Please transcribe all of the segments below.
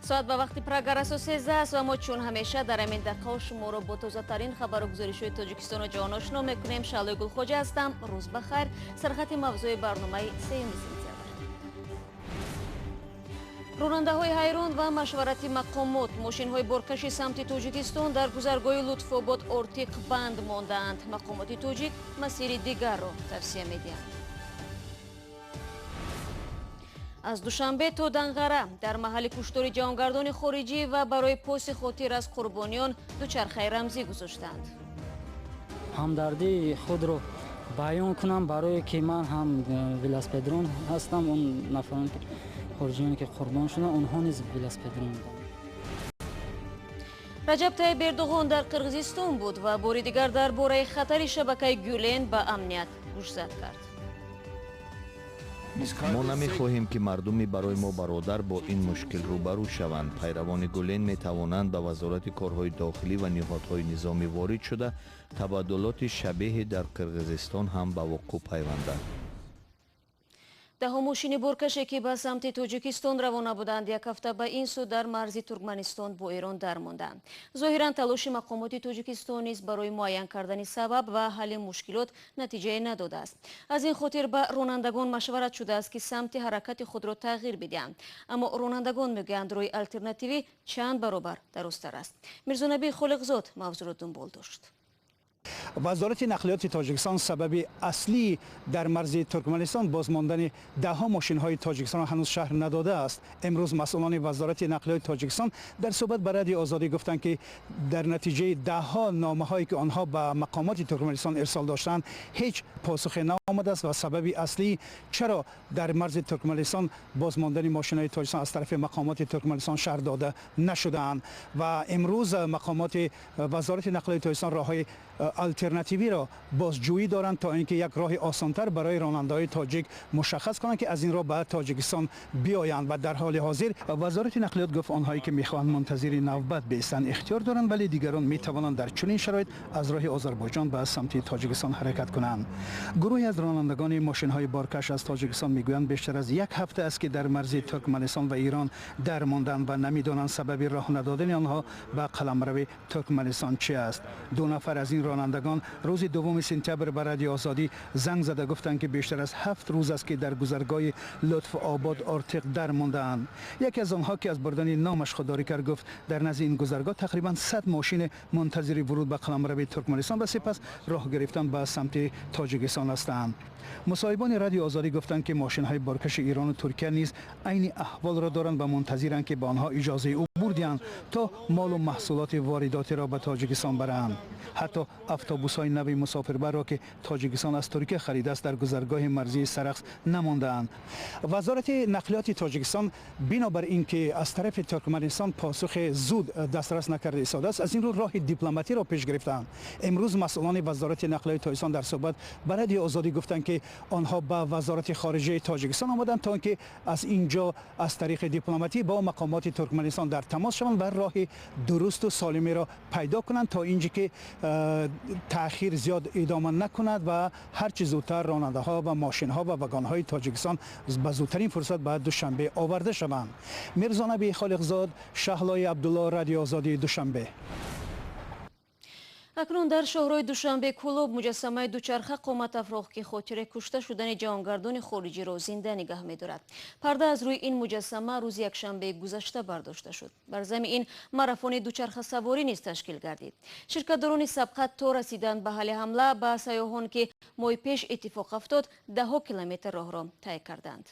ساعت به وقت پرگر اساس 13 است و ما چون همیشه در این دقیقه شما را با تازه ترین خبر و گزارش‌های تاجیکستان و جهان آشنا می‌کنیم. شعله گلخوجه هستم. روز بخیر. سرخط موضوع برنامه سیمی راننده‌های حیران و مشورت مقامات ماشین‌های بارکشی سمت تاجیکستان در گذرگاه لطف‌آباد ارتیق بند مانده‌اند. مقامات تاجیک مسیر دیگر را توصیه می‌دهند. از دوشنبه تا دنغره در محل کشتار جهانگردان خارجی و برای پاس خاطر از قربانیان دوچرخه رمزی گذاشتند. همدردی خود را بیان کنم برای که من هم ولاسپدرون هستم. اون نفران که خارجیانی که قربان شدن اونها نیز ولاسپدرون بودند. رجب طیب اردوغان در قرقیزستان بود و بار دیگر درباره خطر شبکه گولین به امنیت گوشزد کرد. ما نمی‌خواهیم که مردمی برای ما برادر با این مشکل روبرو شوند. پیروان گولین می‌توانند به وزارت کارهای داخلی و نهادهای نظامی وارد شده تبادلات شبیه در قرقیزستان هم به وقوع پیوندند. ده ماشین بارکشی که به سمت تاجیکستان روانه بودند یک هفته به این سو در مرز ترکمنستان با ایران درماندند. ظاهراً تلاش مقامات تاجیکستان نیز برای معین کردن سبب و حل مشکلات نتیجه نداده است. از این خاطر به رانندگان مشورت شده است که سمت حرکت خود را تغییر بدهند. اما رانندگان میگویند روی الترناتیوی چند برابر درست‌تر است. میرزا نبی خالقزاد موضوع را دنبال داشت. وزارت نقلیات تاجیکستان سبب اصلی در مرز ترکمنستان بازماندن ده ها ماشین های تاجیکستان را هنوز شهر نداده است. امروز مسئولان وزارت نقلیات تاجیکستان در صحبت با رادیو آزادی گفتند که در نتیجه ده ها نامه هایی که آنها به مقامات ترکمنستان ارسال داشتند هیچ پاسخ نیامده است و سبب اصلی چرا در مرز ترکمنستان بازماندن ماشین های تاجیکستان از طرف مقامات ترکمنستان شهر داده نشده‌اند و امروز مقامات وزارت نقلیات تاجیکستان راههای الترناتیوی را بازجویی دارند تا اینکه یک راه آسانتر برای راننده‌های تاجیک مشخص کنند که از این راه به تاجیکستان بیایند و در حال حاضر وزارت نقلیات گفت آنهایی که میخواهند منتظر نوبت بایستند اختیار دارند ولی دیگران میتوانند در چنین شرایط از راه آذربایجان به سمت تاجیکستان حرکت کنند. گروهی از رانندگان ماشین‌های بارکش از تاجیکستان میگویند بیشتر از یک هفته است که در مرز ترکمنستان و ایران درماندند و نمیدانند سبب راه ندادن آنها به قلمرو ترکمنستان چی است. دو نفر از این رانندگان روز دوم سپتامبر به رادیو آزادی زنگ زده گفتند که بیشتر از 7 روز است که در گذرگاه لطف آباد ارتیق درماندند. یکی از آنها که از بردن نامش خودداری کرد گفت در نزد این گذرگاه تقریبا 100 ماشین منتظر ورود به قلمرو ترکمنستان و سپس راه گرفتن به سمت تاجیکستان هستند. مصاحبان رادیو آزادی گفتند که ماشین های بارکش ایران و ترکیه نیز عین احوال را دارند و منتظرند که به آنها اجازه عبور دهند تا مال و محصولات وارداتی را به تاجیکستان برند. حتی اتوبوس های نو مسافربر را که تاجیکستان از ترکیه خریده است در گذرگاه مرزی سرخس نمانده‌اند. وزارت نقلیات تاجیکستان بنابر اینکه از طرف ترکمنستان پاسخ زود دسترس نکرده ایستاده است از این رو راه دیپلماتی را پیش گرفتند. امروز مسئولان وزارت نقلیات تاجیکستان در صحبت با رادیو آزادی گفتند که آنها به وزارت خارجه تاجیکستان آمدند تا اینکه از اینجا از طریق دیپلماتی با مقامات ترکمنستان در تماس شوند و راه درست و سالمی را پیدا کنند تا اینجا که تأخیر زیاد ادامه نکند و هر چه زودتر راننده ها و ماشین ها و واگن های تاجیکستان به زودترین فرصت بعد دوشنبه آورده شوند. میرزا نبی خالقزاد، شهلای عبدالله، رادیو آزادی دوشنبه. اکنون در شهرهای دوشنبه کلوب مجسمه دوچرخه قامت افراخ که خاطر کشته شدن جهانگردان خارجی را زنده نگه می‌دارد. پرده از روی این مجسمه روز یکشنبه گذشته برداشته شد. بر ضمن این ماراتون دوچرخه سواری نیز تشکیل گردید. شرکت‌داران سبقت تا رسیدن به حل حمله به سیاحان که ماه پیش اتفاق افتاد 10 کیلومتر راه را طی کردند.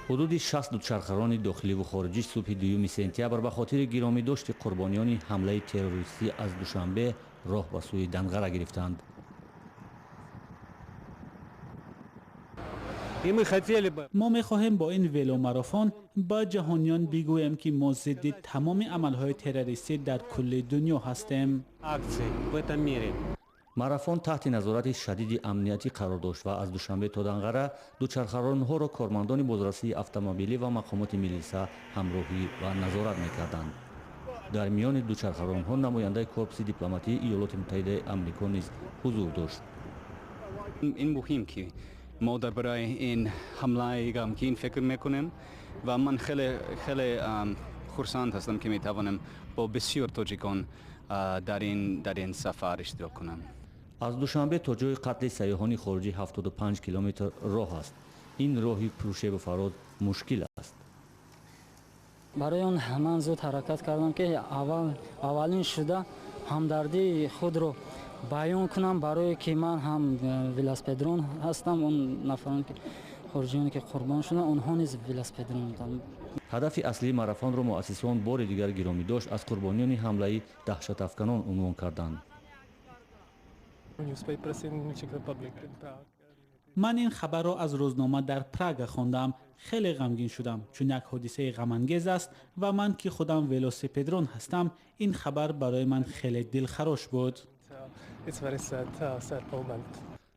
حدود 60 دوچرخه‌ران داخلی و خارجی صبح 2 سپتامبر به خاطر گرامی داشت قربانیان حمله تروریستی از دوشنبه راه به سوی دنغره گرفتند. ما می‌خواهیم با این ولو ماراتون با جهانیان بگوییم که ما ضد تمام عملهای تروریستی در کل دنیا هستیم. ماراتون تحت نظارت شدید امنیتی قرار داشت و از دوشنبه تا دنغره دوچرخه‌ران‌ها را کارمندان بازرسی اتومبیلی و مقامات میلیسا همراهی و نظارت می‌کردند. در میان دوچرخه‌ران‌ها نماینده کورپس دیپلماتی ایالات متحده آمریکا نیز حضور داشت. این مهم که ما برای این حمله غمگین فکر میکنیم و من خیلی خرسند هستم که میتوانم با بسیار تاجیکان در این سفر اشتراک کنم. از دوشنبه تا جای قتل سیاحان خارجی 75 کیلومتر راه است. این راهی پرشیب و فراز مشکل است. برای آن من زود حرکت کردم که اولین شده همدردی خود رو بیان کنم، برای که من هم ولاسپدرون هستم. اون نفران که خارجیانی که قربان شدن اونها نیز ولاسپدرون بودند. هدف اصلی ماراتون را مؤسسان بار دیگر گرامی داشت از قربانیان حمله دهشت افکنان عنوان کردند. من این خبر را از روزنامه در پراگ خواندم. خیلی غمگین شدم چون یک حادثه غم‌انگیز است و من که خودم ولوسپدرون هستم این خبر برای من خیلی دلخراش بود.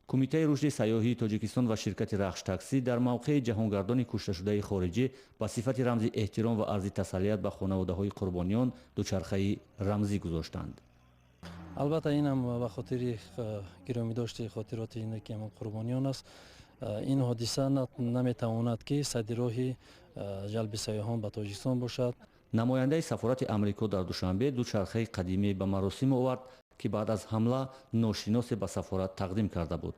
کمیته رشد سیاحی تاجیکستان و شرکت رخش تاکسی در موقع جهانگردان کشته شده خارجی با صفت رمز احترام و عرض تسلیت به خانواده‌های قربانیان دوچرخه رمزی گذاشتند. البته این هم به خاطر گرامی داشته خاطرات این که قربانیان است. این حادثه نمیتواند که صدراه جلب سیاحان به تاجیکستان باشد. نماینده سفارت امریکا در دوشنبه دوچرخه قدیمی به مراسم آورد که بعد از حمله ناشناس به سفارت تقدیم کرده بود.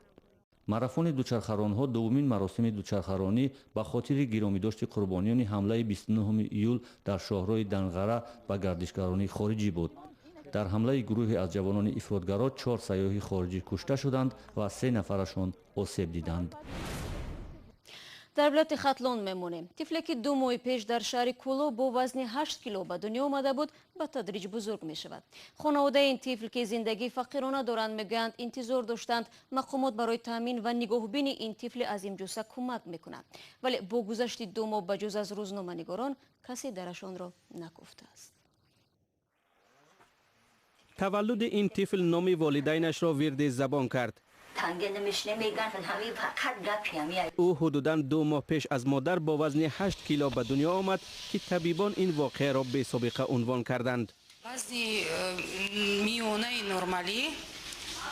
ماراتون دوچرخه‌ران‌ها دومین مراسم دوچرخه‌رانی به خاطر گرامی داشته قربانیان حمله 29 ایول در شاهراه دنغره به گردشگران خارجی بود. در حمله گروهی از جوانان افراطگرا 4 سیاح خارجی کشته شدند و 3 نفرشان آسیب دیدند. در ولایت خاتلون میمونیم. طفلی که 2 ماه پیش در شهر کولو با وزن 8 کیلو به دنیا آمده بود به تدریج بزرگ می شود. خانواده این طفل که زندگی فقیرانه دارند میگویند انتظار داشتند مقامات برای تامین و نگهبانی این طفل عظیم جثه کمک میکنند، ولی با گذشت 2 ماه بجز از روزنامه‌نگاران کسی درشان را نگفته است. تولد این طفل نام والدینش را ورد زبان کرد. او حدوداً 2 ماه پیش از مادر با وزن 8 کیلو به دنیا آمد که طبیبان این واقعه را بی سابقه عنوان کردند. وزن میانه نرمالی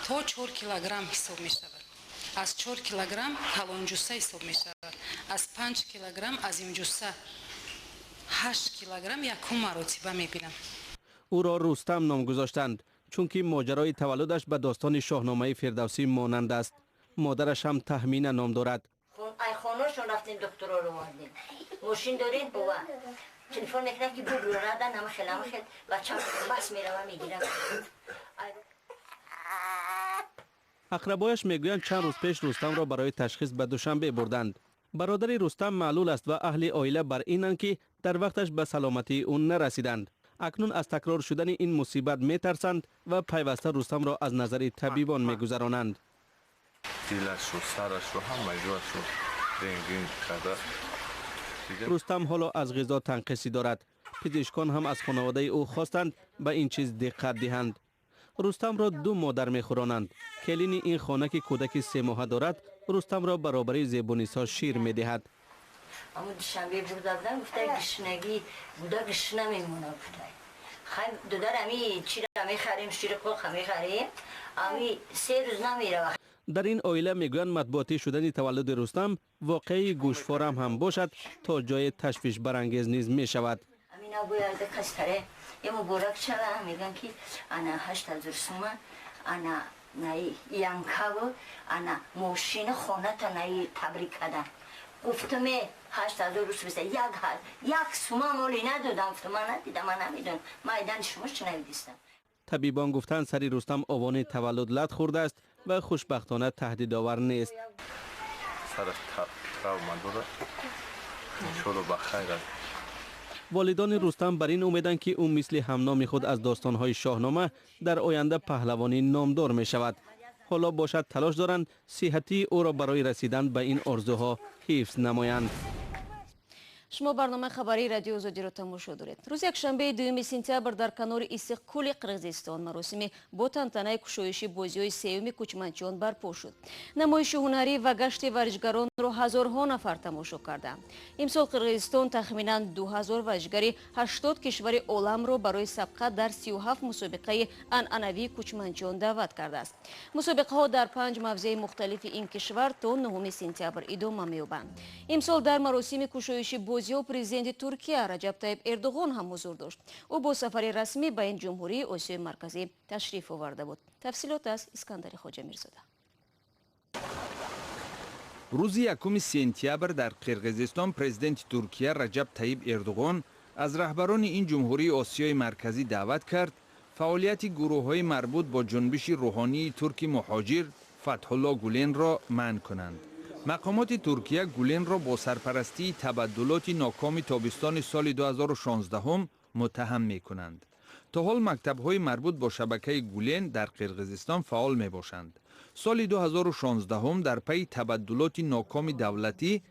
تا 4 کیلوگرم حساب می شود. از 4 کیلوگرم کلان جثه حساب می شود. از 5 کیلوگرم عظیم جثه 8 کیلوگرم یکم مراتبه می بینم. او را رستم نام گذاشتند چون که ماجرای تولدش به داستان شاهنامه فردوسی مانند است. مادرش هم تهمینه نام دارد. ای خانه‌شون رفتیم دکتر رو آوردیم. ماشین دارین بابا. تلفن میکنم که بگو ردن همه خیلی بچه‌م بس میرم میگیرم. اقربایش میگویند چند روز پیش رستم را برای تشخیص به دوشنبه بردند. برادر رستم معلول است و اهل عائله بر اینند که در وقتش به سلامتی اون نرسیدند. اکنون از تکرار شدن این مصیبت میترسند و پیوسته رستم را از نظر طبیبان میگذرانند. دیلش و سرش و همه جوش و رنگین کرده. رستم حالا از غذا تنقصی دارد. پزشکان هم از خانواده او خواستند به این چیز دقت دهند. رستم را 2 مادر میخورانند. کلین این خانه که کودک 3 ماهه دارد رستم را برابری زیبونیسا شیر میدهد. اما دوشنبه بردادن گفته گشنگی بوده گشنه میمونه گفته خیلی دودر امی چی را میخریم شیر قلق میخریم امی 3 روز نمیره. در این عائله میگویند مطبوعاتی شدن تولد رستم واقعی گوشوارم هم باشد تا جای تشویش برانگیز نیز میشود. امی نباید کس تره یه مبارک چلا میگن که انا 8000 سومن انا نای ینکاو انا ماشین خانه تا نای تبریک کردن. گفتم 8000 روز بسه یک سومه مولی ندادم. گفتم من ندیدم من نمیدونم مایدن شما چه نمیدیستم. طبیبان گفتند سری رستم آوان تولد لط خورده است و خوشبختانه تهدید آور نیست. سرش تراوما داره. انشالله بخیر است. والدان رستم بر این امیدند که او مثل همنام خود از داستانهای شاهنامه در آینده پهلوانی نامدار می شود. حالا باشد تلاش دارند صحتی او را برای رسیدن به این آرزوها حفظ نمایند. شما برنامه خبری رادیو آزادی را تماشا دارید. روز یکشنبه 2 سپتامبر در کنار استقلال قرقیزستان مراسم با تنطنه گشایش بازی‌های سوم کوچمنچیان برپا شد. نمایش هنری و گشت ورزشگران را هزارها نفر تماشا کردند. امسال قرقیزستان تخمیناً 2000 ورزشگر 80 کشور عالم را برای سبقت در 37 مسابقه عنعنوی کوچمنچیان دعوت کرده است. مسابقه ها در 5 موضع مختلف این کشور تا 9 سپتامبر ادامه می‌یابند. امسال در مراسم گشایش بازی‌ها پرزیدنت ترکیه رجب طیب اردوغان هم حضور داشت. او با سفر رسمی به این جمهوری آسیای مرکزی تشریف آورده بود. تفصیلات از اسکندر خواجه میرزاده. روز 1 سپتامبر در قرقیزستان پرزیدنت ترکیه رجب طیب اردوغان از رهبران این جمهوری آسیای مرکزی دعوت کرد فعالیت گروه‌های مربوط با جنبش روحانی ترک مهاجر فتح الله گولن را منع کنند. مقامات ترکیه گولن را با سرپرستی تبدلات ناکام تابستان سال 2016 متهم می کنند. تا حال مکتب‌های مربوط با شبکه گولن در قرقیزستان فعال می باشند. سال 2016 در پی تبدلات ناکام دولتی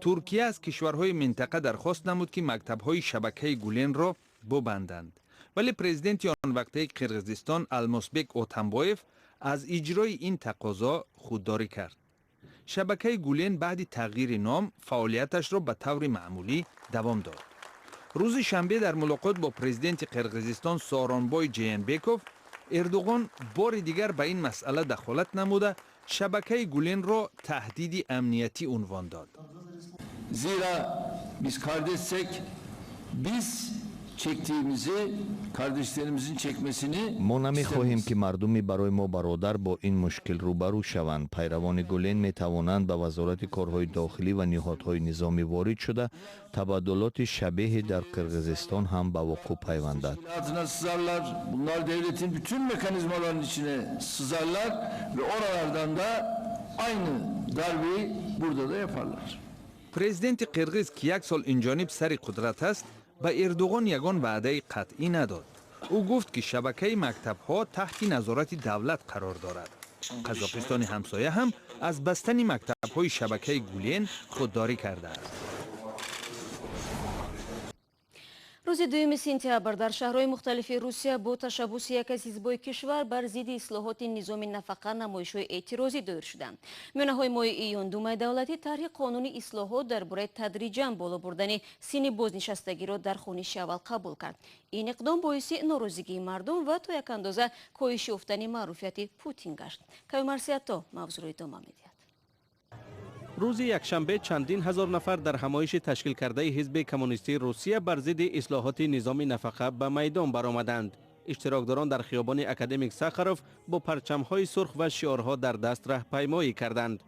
ترکیه از کشورهای منطقه درخواست نمود که مکتب‌های شبکه گولن را ببندند. ولی پرزیدنت آن وقتی قرقیزستان المازبک اتنبایف از اجرای این تقاضا خودداری کرد. شبکه گولن بعد تغییر نام فعالیتش را به طور معمولی دوام داد. روز شنبه در ملاقات با پرزیدنت قرقیزستان سارانبای جینبکوف اردوغان بار دیگر به این مسئله دخالت نموده شبکه گولن را تهدید امنیتی عنوان داد. زیرا biz kardeşsek biz çektiğimizi kardeşlerimizin çekmesini ما نمی‌خواهیم که مردمی برای ما برادر با این مشکل روبرو شوند. پیروان گولن می‌توانند به وزارت کارهای داخلی و نهادهای نظامی وارد شده تبادلات شبیه در قرقیزستان هم به وقوع پیوندد. bunlar devletin bütün mekanizmalarının içine sızarlar ve oralardan da aynı darbeyi burada da yaparlar. پرزیدنت قرقیز که یک سال اینجانب سر قدرت است به اردوغان یگان وعده قطعی نداد. او گفت که شبکه مکتب‌ها تحت نظارت دولت قرار دارد. قزاقستان همسایه هم از بستن مکتب‌های شبکه گولن خودداری کرده است. روز 2 سپتامبر در شهرهای مختلف روسیه با تشبوس یک از حزب‌های کشور بر ضد اصلاحات نظام نفقه نمایش‌های اعتراضی دایر شدند. میانه‌های ماه ایون دومای دولتی طرح قانون اصلاحات درباره تدریجاً بالا بردن سن بازنشستگی را در خوانش اول قبول کرد. این اقدام باعث ناراضگی مردم و تا یک اندازه کاهش یافتن معروفیت پوتین گشت. کایمارسیاتا موضوع را ادامه می‌دهد. روز یکشنبه چندین هزار نفر در همایش تشکیل کرده حزب کمونیستی روسیه بر ضد اصلاحات نظام نفقه به میدان برآمدند. اشتراکداران در خیابان اکادمیک ساخاروف با پرچم‌های سرخ و شعارها در دست راهپیمایی کردند.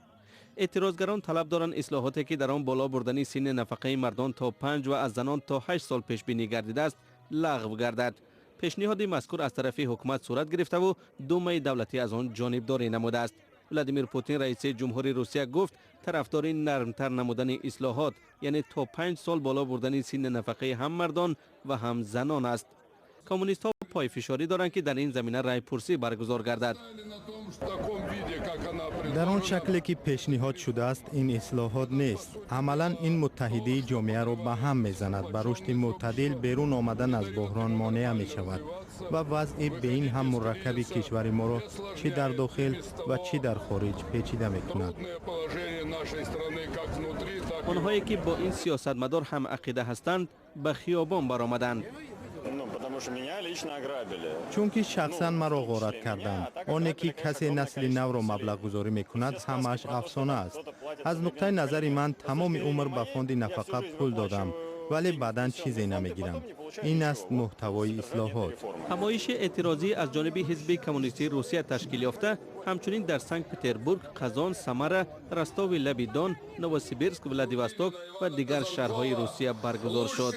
اعتراضگران طلب دارند اصلاحاتی که در آن بالا بردن سن نفقه مردان تا 5 و از زنان تا 8 سال پیش بینی گردیده است لغو گردد. پیشنهاد مذکور از طرف حکومت صورت گرفته و دومای دولتی از آن جانبداری نموده است. ولادیمیر پوتین رئیس جمهوری روسیه گفت طرفدار نرمتر نمودن اصلاحات یعنی تا 5 سال بالا بردن سن نفقه هم مردان و هم زنان است. کمونیست ها پای فشاری دارند که در این زمینه رای پرسی برگزار گردد. در آن شکلی که پیشنهاد شده است این اصلاحات نیست. عملا این متحدی جامعه را به هم میزند. به رشد معتدل بیرون آمدن از بحران مانع می شود و وضع به این هم مرکب کشور ما را چه در داخل و چه در خارج پیچیده می کند. آنهایی که با این سیاستمدار هم عقیده هستند به خیابان برآمدند. چون که شخصا مرا غارت کردند. آنی که کسی نسل نو را مبلغ گذاری می کند همش افسانه است. از نقطه نظر من تمام عمر به فاند نفقه پول دادم ولی بعداً چیزی نمیگیرم. این است محتوای اصلاحات. همایش اعتراضی از جانب حزب کمونیستی روسیه تشکیل یافته همچنین در سنت پتربورگ، قزان، سمر، رستاو لب دون، نووسیبیرسک، ولادیواستوک و دیگر شهرهای روسیه برگزار شد.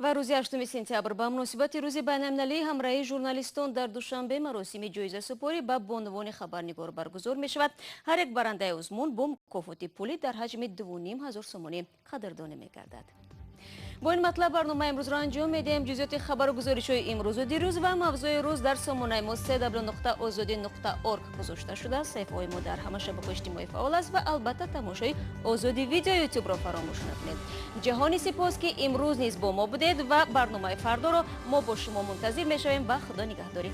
و روز 8 سپتامبر به مناسبت روز بین‌المللی همراهی ژورنالیستان در دوشنبه مراسم جایزه سپاری به بانوان خبرنگار برگزار می شود. هر یک برنده عزمون با مکافات پولی در حجم 2500 سومانی قدردانی می گردد. با این مطلب برنامه امروز را انجام میدیم. جزئیات خبر و گزارش‌های امروز و دیروز و موضوع روز در سامانه ما www.azadi.org گذاشته شده است. صفحه‌های ما در همه شبکه‌های اجتماعی فعال است و البته تماشای آزادی ویدیو یوتیوب را فراموش نکنید. جهانی سپاس که امروز نیز با ما بودید و برنامه فردا را ما با شما منتظر می‌شویم. با خدا نگهداری.